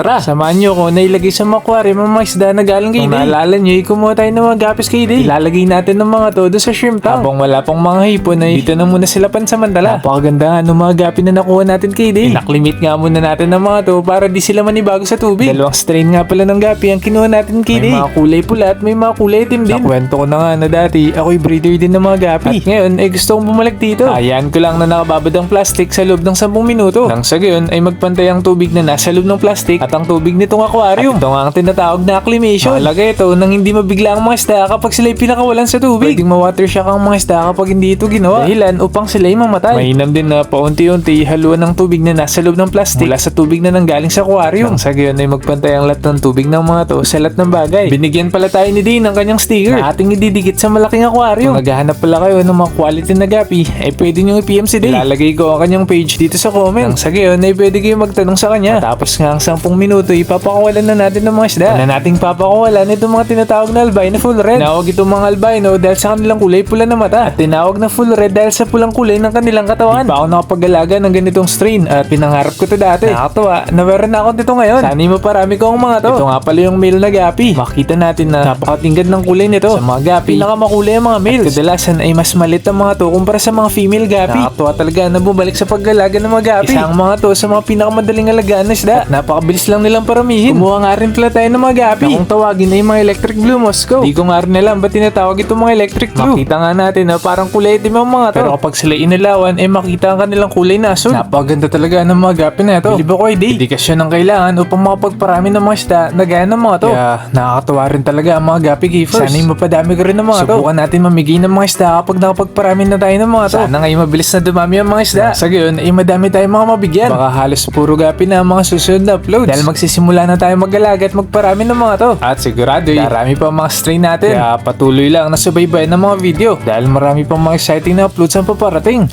Tara, samahan nyo ko na ilagay sa mga aquarium ang mga isda na galing kay Day. Kung naalala nyo, kumuha tayo ng mga gapis kay Day. Ilalagay natin ng mga to doon sa shrimp tank. Habang wala pang mga hipon ay dito na muna sila pansamantala. Napakaganda nga ng mga gapi na nakuha natin kay Day. Pinaklimit nga muna natin ng mga to para di sila manibago sa tubig. Dalawang strain nga pala ng gapi ang kinuha natin kay Day. May mga kulay pula at may mga kulay itim din. Nakwento ko na nga na dati ako'y breeder din ng mga gapi. At ngayon ay gusto kong bumalik dito. Ayan ko lang na nakababad ang plastic sa loob ng 10 minuto. Nang sa gayon ay magpantay ang tubig na nasa loob ng plastic at ang tubig nitong aquarium. At ito nga ang tinatawag na acclimation. Mahalaga ito nang hindi mabigla ang mga isda kapag sila'y pinakawalan sa tubig. Pwedeng ma-water shock ang mga isda kapag hindi ito ginawa. Dahilan upang sila'y mamatay. Mainam din na paunti-unti haluan ng tubig na nasa loob ng plastic mula sa tubig na nanggaling sa aquarium. Nang sa gayon ay magpantay ang lahat ng tubig ng mga to sa lahat ng bagay. Binigyan pala tayo ni Day ng kanyang sticker na ating ididikit sa malaking aquarium. Kung naghahanap pala kayo ng mga quality na gapi ay pwede nyo i-PM si Day. Ilalagay ko ang kanyang page dito sa comment. Nang sa gayon ay pwede kayo magtanong sa kanya. Tapos nga ang 10 minuto ipapakawalan na natin ng mga isda. Na nating papakawalan itong mga tinatawag na albino full red. Tinawag itong mga albino dahil sa kanilang kulay pula na mata. At tinawag na full red dahil sa pulang kulay ng kanilang katawan. Di pa ako nakapag-alaga ng ganitong strain at pinangarap ko to dati. Nakakatawa na meron na ako dito ngayon. Sana'y maparami ko ang mga to. Ito nga pala yung male na gapi. Makita natin na napakatingkad ng kulay nito. Sa mga gapi, pinakamakulay ang mga males. At kadalasan ay mas malit ang mga to kumpara sa mga female gapi. Nakakatawa talaga na bumalik sa pag-alaga ng mga gapi. Isa ang mga to sa mga pinakamadaling alagaan na isda. At napakabilis lang nilang paramihin. Kumuha nga rin pala tayo ng mga gapi. Na kung tawagin ay mga electric blue Moscow. Di ko nga rin alam ba't tinatawag itong mga electric blue. Makita nga natin na parang kulay itim ang mga to. Pero kapag sila inilawan ay makita ang kanilang kulay na asul. Napakaganda talaga ng mga gapi na ito. Bilib ako ay Day. Dedikasyon ang kailangan upang makapagparami ng mga isda na gaya ng mga to. Kaya nakakatawa rin talaga ang mga gapi keepers. Sana'y mapadami ko rin ng mga to. Subukan natin mamigay ng mga isda kapag nakapagparami na tayo ng mga to. Sana ngayon mabilis na dumami ang mga isda. Sa gayon ay madami tayong mga mabigyan. Baka halos puro gapi na ang mga susunod na uploads. Dahil magsisimula na tayo mag-alaga at magparami ng mga to. At sigurado darami pa ang mga strain natin. Kaya patuloy lang na subaybayan ng mga video. Dahil marami pang mga exciting na uploads ang paparating.